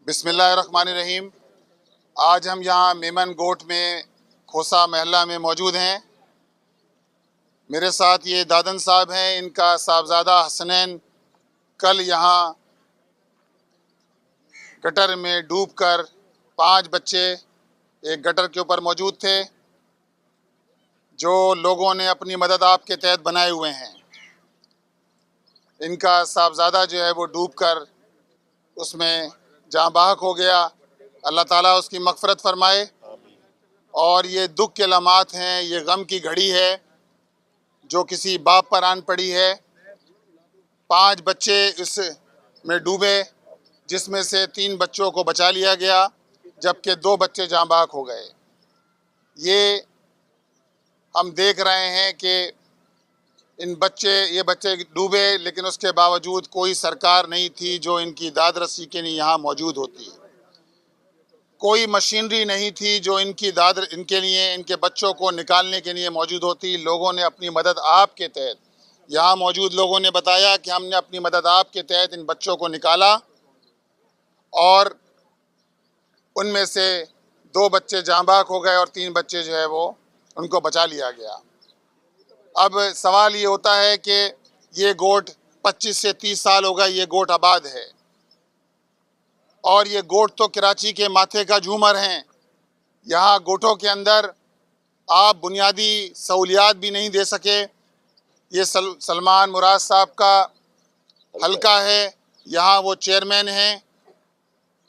بسم اللہ الرحمن الرحیم۔ آج ہم یہاں میمن گوٹ میں کھوسا محلہ میں موجود ہیں۔ میرے ساتھ یہ دادن صاحب ہیں، ان کا صاحبزادہ حسنین کل یہاں گٹر میں ڈوب کر 5 بچے ایک گٹر کے اوپر موجود تھے، جو لوگوں نے اپنی مدد آپ کے تحت بنائے ہوئے ہیں۔ ان کا صاحبزادہ جو ہے وہ ڈوب کر اس میں جاں بحق ہو گیا۔ اللہ تعالیٰ اس کی مغفرت فرمائے۔ اور یہ دکھ کے لمحات ہیں، یہ غم کی گھڑی ہے جو کسی باپ پر آن پڑی ہے۔ 5 بچے اس میں ڈوبے، جس میں سے 3 بچوں کو بچا لیا گیا، جبکہ 2 بچے جاں بحق ہو گئے۔ یہ ہم دیکھ رہے ہیں کہ یہ بچے ڈوبے، لیکن اس کے باوجود کوئی سرکار نہیں تھی جو ان کی داد رسی کے لیے یہاں موجود ہوتی۔ کوئی مشینری نہیں تھی جو ان کے لیے، ان کے بچوں کو نکالنے کے لیے موجود ہوتی۔ لوگوں نے اپنی مدد آپ کے تحت، یہاں موجود لوگوں نے بتایا کہ ہم نے اپنی مدد آپ کے تحت ان بچوں کو نکالا، اور ان میں سے 2 بچے جاں بحق ہو گئے اور 3 بچے جو ہے وہ ان کو بچا لیا گیا۔ اب سوال یہ ہوتا ہے کہ یہ گوٹ 25 سے 30 سال ہو گئے یہ گوٹ آباد ہے، اور یہ گوٹ تو کراچی کے ماتھے کا جھومر ہیں۔ یہاں گوٹوں کے اندر آپ بنیادی سہولیات بھی نہیں دے سکے۔ یہ سلمان مراد صاحب کا حلقہ ہے، یہاں وہ چیئرمین ہیں،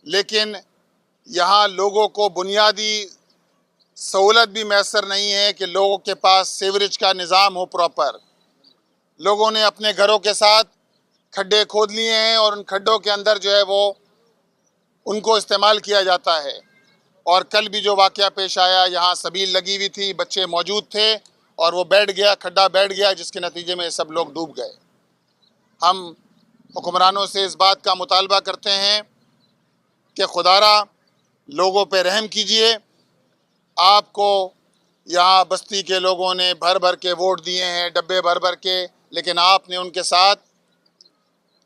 لیکن یہاں لوگوں کو بنیادی سہولت بھی میسر نہیں ہے کہ لوگوں کے پاس سیوریج کا نظام ہو پراپر۔ لوگوں نے اپنے گھروں کے ساتھ کھڈے کھود لیے ہیں، اور ان کھڈوں کے اندر جو ہے وہ ان کو استعمال کیا جاتا ہے۔ اور کل بھی جو واقعہ پیش آیا، یہاں سبیل لگی ہوئی تھی، بچے موجود تھے، اور وہ کھڈا بیٹھ گیا، جس کے نتیجے میں سب لوگ ڈوب گئے۔ ہم حکمرانوں سے اس بات کا مطالبہ کرتے ہیں کہ خدارا لوگوں پہ رحم کیجئے۔ آپ کو یہاں بستی کے لوگوں نے بھر بھر کے ووٹ دیے ہیں، ڈبے بھر بھر کے، لیکن آپ نے ان کے ساتھ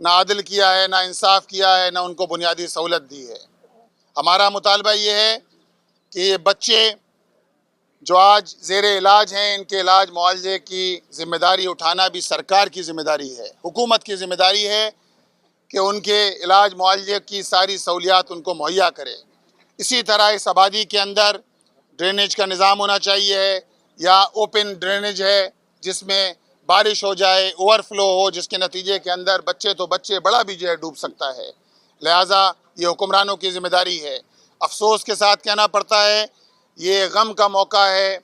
نہ عدل کیا ہے، نہ انصاف کیا ہے، نہ ان کو بنیادی سہولت دی ہے۔ ہمارا مطالبہ یہ ہے کہ یہ بچے جو آج زیر علاج ہیں، ان کے علاج معالجے کی ذمہ داری اٹھانا بھی سرکار کی ذمہ داری ہے، حکومت کی ذمہ داری ہے کہ ان کے علاج معالجے کی ساری سہولیات ان کو مہیا کرے۔ اسی طرح اس آبادی کے اندر ڈرینیج کا نظام ہونا چاہیے، یا اوپن ڈرینیج ہے جس میں بارش ہو جائے، اوور فلو ہو، جس کے نتیجے کے اندر بچے بڑا بھی جو ہے ڈوب سکتا ہے۔ لہٰذا یہ حکمرانوں کی ذمہ داری ہے۔ افسوس کے ساتھ کہنا پڑتا ہے، یہ غم کا موقع ہے،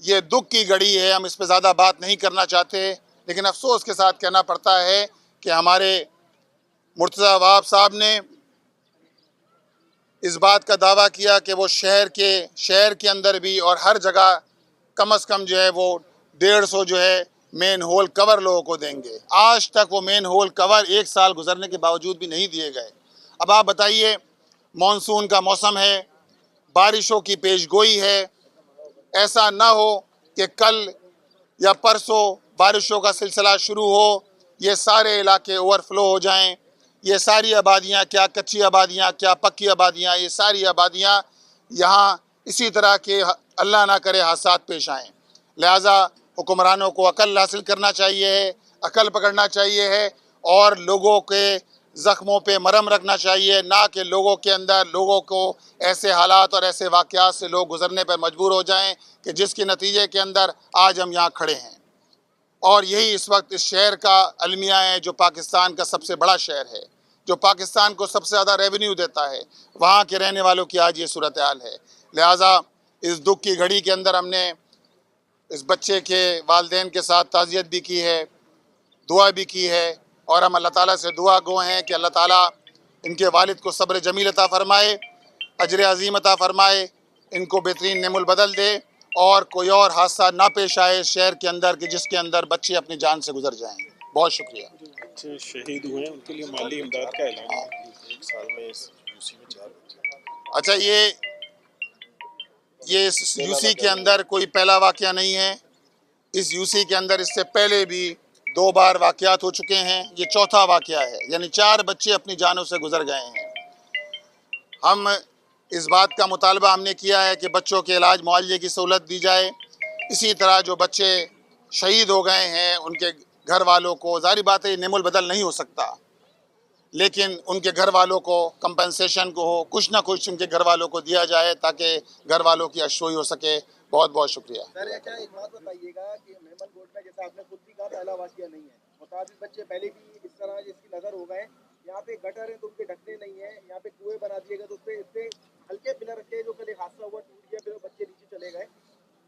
یہ دکھ کی گھڑی ہے، ہم اس پہ زیادہ بات نہیں کرنا چاہتے، لیکن افسوس کے ساتھ کہنا پڑتا ہے کہ ہمارے مرتضی وہاب صاحب نے اس بات کا دعویٰ کیا کہ وہ شہر کے اندر بھی اور ہر جگہ کم از کم جو ہے وہ 150 جو ہے مین ہول کور لوگوں کو دیں گے۔ آج تک وہ مین ہول کور 1 سال گزرنے کے باوجود بھی نہیں دیے گئے۔ اب آپ بتائیے، مانسون کا موسم ہے، بارشوں کی پیش گوئی ہے، ایسا نہ ہو کہ کل یا پرسوں بارشوں کا سلسلہ شروع ہو، یہ سارے علاقے اوور فلو ہو جائیں، یہ ساری آبادیاں، کیا کچی آبادیاں، کیا پکی آبادیاں، یہ ساری آبادیاں یہاں اسی طرح کے اللہ نہ کرے حادثات پیش آئیں۔ لہٰذا حکمرانوں کو عقل حاصل کرنا چاہیے ہے، عقل پکڑنا چاہیے ہے، اور لوگوں کے زخموں پہ مرہم رکھنا چاہیے، نہ کہ لوگوں کو ایسے حالات اور ایسے واقعات سے لوگ گزرنے پر مجبور ہو جائیں کہ جس کے نتیجے کے اندر آج ہم یہاں کھڑے ہیں۔ اور یہی اس وقت اس شہر کا المیہ ہے، جو پاکستان کا سب سے بڑا شہر ہے، جو پاکستان کو سب سے زیادہ ریونیو دیتا ہے، وہاں کے رہنے والوں کی آج یہ صورتحال ہے۔ لہٰذا اس دکھ کی گھڑی کے اندر ہم نے اس بچے کے والدین کے ساتھ تعزیت بھی کی ہے، دعا بھی کی ہے، اور ہم اللہ تعالیٰ سے دعا گو ہیں کہ اللہ تعالیٰ ان کے والد کو صبر جمیل عطا فرمائے، اجر عظیم عطا فرمائے، ان کو بہترین نعم البدل دے، اور کوئی اور حادثہ نہ پیش آئے شہر کے اندر کہ جس کے اندر بچے اپنی جان سے گزر جائیں۔ بہت شکریہ۔ بچے شہید ہوئے ہیں، ان کے لیے مالی امداد کا اعلان ہے 1 سال میں اس یوسی میں 4 بچے۔ اچھا، یہ اس یوسی کے اندر کوئی پہلا واقعہ نہیں ہے۔ اس یوسی کے اندر اس سے پہلے بھی 2 بار واقعات ہو چکے ہیں، یہ 4تھا واقعہ ہے، یعنی 4 بچے اپنی جانوں سے گزر گئے ہیں۔ ہم اس بات کا مطالبہ ہم نے کیا ہے کہ بچوں کے علاج معالجے کی سہولت دی جائے. اسی طرح جو بچے شہید ہو گئے ہیں ان کے گھر والوں کو، ظاہری بات ہے یہ نعم البدل نہیں ہو سکتا، لیکن ان کے گھر والوں کو کمپنسیشن کو ہو، کچھ نہ کچھ ان کے گھر والوں کو دیا جائے تاکہ گھر والوں کی اشوئی ہو سکے. بہت بہت شکریہ. سر اچھا ایک بات بتائیے گا کہ میمن گوٹ میں جیسا آپ نے خود بھی کہا پہلا واقعہ نہیں ہے، متعدد بچے پہلے بھی اس طرح جس کی نظر ہو گئے. یہاں پہ گٹر ہیں تو ان کے ڈھکنے نہیں ہیں، یہاں پہ کنویں بنا دیے گئے تو اس پہ اتنے ہلکے پلر رکھے جو کل ایک حادثہ ہوا ٹوٹ گیا پھر وہ بچے نیچے چلے گئے.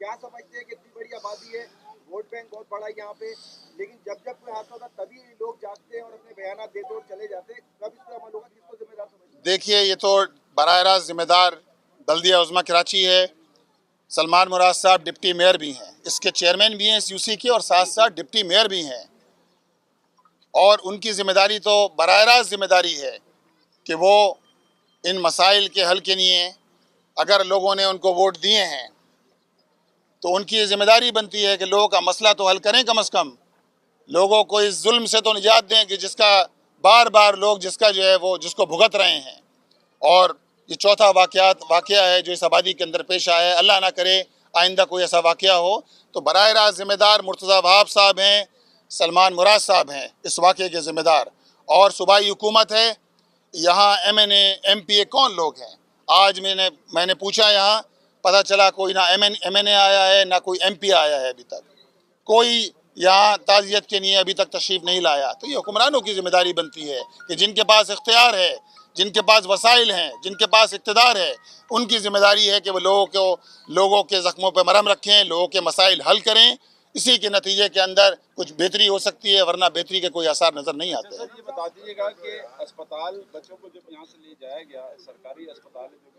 کیا سمجھتے ہیں کہ اتنی بڑی آبادی ہے، ووٹ بینک بہت بڑا ہے یہاں پہ، لیکن جب جب کوئی حادثہ ہوتا تبھی لوگ جاگتے ہیں اور اپنے بیانات دیتے اور چلے جاتے ہیں. کب اس پہ عمل ہوگا، کس کو ذمہ دار سمجھتے ہیں؟ دیکھیے یہ تو براہ راست ذمہ دار بلدیہ عظمیٰ کراچی ہے. سلمان مراد صاحب ڈپٹی میئر بھی ہیں، اس کے چیئرمین بھی ہیں اس یو سی کے، اور ساتھ ساتھ ڈپٹی میئر بھی ہیں، اور ان کی ذمہ داری تو براہ راست ذمہ داری ہے کہ وہ ان مسائل کے حل کے لیے اگر لوگوں نے ان کو ووٹ دیے ہیں تو ان کی ذمہ داری بنتی ہے کہ لوگوں کا مسئلہ تو حل کریں، کم از کم لوگوں کو اس ظلم سے تو نجات دیں کہ جس کا بار بار لوگ جس کا جو ہے وہ جس کو بھگت رہے ہیں. اور یہ چوتھا واقعہ ہے جو اس آبادی کے اندر پیش آیا ہے. اللہ نہ کرے آئندہ کوئی ایسا واقعہ ہو تو براہ راست ذمہ دار مرتضیٰ وہاب صاحب ہیں، سلمان مراد صاحب ہیں اس واقعے کے ذمہ دار، اور صوبائی حکومت ہے. یہاں M N A M P A کون لوگ ہیں؟ آج میں نے پوچھا، یہاں پتہ چلا کوئی نہ ایم این اے آیا ہے نہ کوئی ایم پی آیا ہے، ابھی تک کوئی یہاں تعزیت کے لیے ابھی تک تشریف نہیں لایا. تو یہ حکمرانوں کی ذمہ داری بنتی ہے کہ جن کے پاس اختیار ہے، جن کے پاس وسائل ہیں، جن کے پاس اقتدار ہے، ان کی ذمہ داری ہے کہ وہ لوگوں کے زخموں پہ مرہم رکھیں، لوگوں کے مسائل حل کریں. اسی کے نتیجے کے اندر کچھ بہتری ہو سکتی ہے، ورنہ بہتری کے کوئی آثار نظر نہیں آتے. سر یہ بتا دیجیے گا کہ اسپتال بچوں کو جب یہاں سے لے جایا گیا، سرکاری اسپتال ہے جو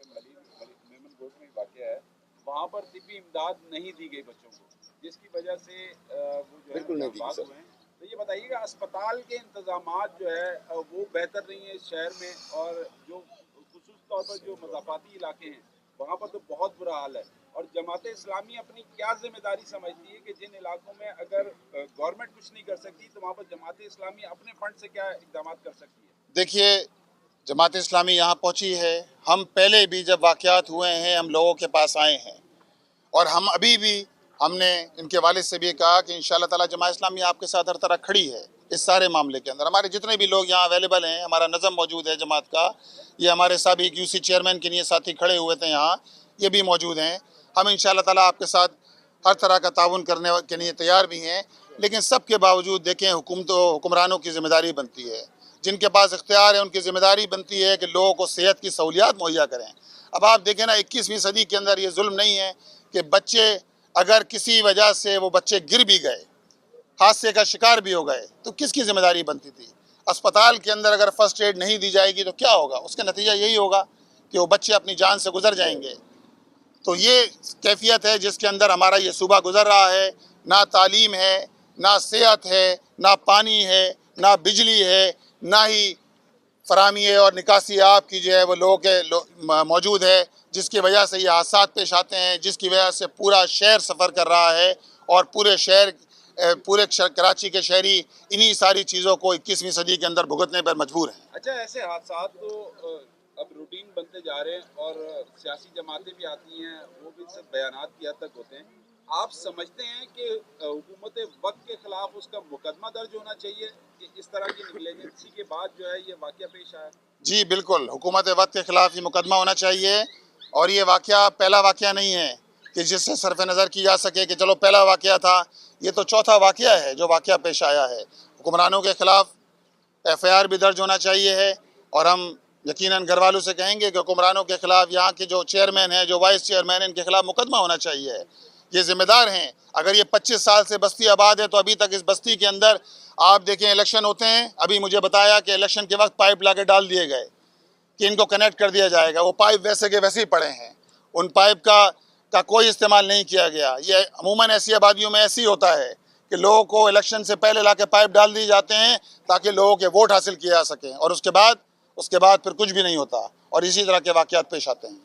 کہ میمن گوٹ میں واقع ہے، وہاں پر طبی امداد نہیں دی گئی بچوں کو، جس کی وجہ سے وہ جو ہے بات ہوئے ہیں. تو یہ بتائیے گا اسپتال کے انتظامات جو ہے وہ بہتر نہیں ہے اس شہر میں، اور جو خصوص طور پر جو مضافاتی علاقے ہیں وہاں پر تو بہت برا حال ہے. اور جماعت اسلامی اپنی کیا ذمہ داری سمجھتی ہے کہ جن علاقوں میں اگر گورنمنٹ کچھ نہیں کر سکتی تو وہاں پر جماعت اسلامی اپنے فنڈ سے کیا اقدامات کر سکتی ہے؟ دیکھیے جماعت اسلامی یہاں پہنچی ہے، ہم پہلے بھی جب واقعات ہوئے ہیں ہم لوگوں کے پاس آئے ہیں، اور ہم ابھی بھی ہم نے ان کے والد سے بھی کہا کہ انشاءاللہ تعالی جماعت اسلامی آپ کے ساتھ ہر طرح کھڑی ہے اس سارے معاملے کے اندر. ہمارے جتنے بھی لوگ یہاں اویلیبل ہیں، ہمارا نظم موجود ہے جماعت کا، یہ ہمارے سابق یو سی چیئرمین کے لیے ساتھی کھڑے ہوئے تھے یہاں، یہ بھی موجود ہیں. ہم انشاءاللہ تعالی آپ کے ساتھ ہر طرح کا تعاون کرنے کے لیے تیار بھی ہیں. لیکن سب کے باوجود دیکھیں حکمرانوں کی ذمہ داری بنتی ہے، جن کے پاس اختیار ہے ان کی ذمہ داری بنتی ہے کہ لوگوں کو صحت کی سہولیات مہیا کریں. اب آپ دیکھیں نا 21ویں صدی کے اندر یہ ظلم نہیں ہے کہ بچے اگر کسی وجہ سے وہ بچے گر بھی گئے، حادثے کا شکار بھی ہو گئے، تو کس کی ذمہ داری بنتی تھی؟ اسپتال کے اندر اگر فرسٹ ایڈ نہیں دی جائے گی تو کیا ہوگا؟ اس کا نتیجہ یہی ہوگا کہ وہ بچے اپنی جان سے گزر جائیں گے. تو یہ کیفیت ہے جس کے اندر ہمارا یہ صوبہ گزر رہا ہے. نہ تعلیم ہے، نہ صحت ہے، نہ پانی ہے، نہ بجلی ہے، نہ ہی فراہمی ہے اور نکاسی آب کی جو ہے وہ لوگوں کے موجود ہے، جس کی وجہ سے یہ حادثات پیش آتے ہیں، جس کی وجہ سے پورا شہر سفر کر رہا ہے، اور پورے کراچی کے شہری انہی ساری چیزوں کو 21ویں صدی کے اندر بھگتنے پر مجبور ہیں. اچھا ایسے حادثات تو اب روٹین بنتے جا رہے ہیں اور سیاسی جماعتیں بھی آتی ہیں، وہ بھی صرف بیانات کی حد تک ہوتے ہیں. آپ سمجھتے ہیں کہ حکومت وقت کے خلاف اس کا مقدمہ درج ہونا چاہیے کہ اس طرح کی نیگلیجنسی کے بعد جو ہے یہ واقعہ پیش آیا؟ جی بالکل، حکومت وقت کے خلاف یہ مقدمہ ہونا چاہیے، اور یہ واقعہ پہلا واقعہ نہیں ہے کہ جس سے صرف نظر کی جا سکے کہ چلو پہلا واقعہ تھا. یہ تو چوتھا واقعہ ہے جو واقعہ پیش آیا ہے. حکمرانوں کے خلاف ایف آئی آر بھی درج ہونا چاہیے ہے، اور ہم یقیناً گھر والوں سے کہیں گے کہ حکمرانوں کے خلاف یہاں کے جو چیئرمین ہیں، جو وائس چیئرمین ہیں، ان کے خلاف مقدمہ ہونا چاہیے ہے. یہ ذمہ دار ہیں. اگر یہ 25 سال سے بستی آباد ہے تو ابھی تک اس بستی کے اندر آپ دیکھیں الیکشن ہوتے ہیں، ابھی مجھے بتایا کہ الیکشن کے وقت پائپ لا کے ڈال دیے گئے کہ ان کو کنیکٹ کر دیا جائے گا. وہ پائپ ویسے کے ویسے ہی پڑے ہیں، ان پائپ کا کوئی استعمال نہیں کیا گیا. یہ عموماً ایسی آبادیوں میں ایسی ہوتا ہے کہ لوگوں کو الیکشن سے پہلے لا کے پائپ ڈال دی جاتے ہیں تاکہ لوگوں کے ووٹ حاصل کیے جا سکیں، اور اس کے بعد پھر کچھ بھی نہیں ہوتا، اور اسی طرح کے واقعات پیش آتے ہیں.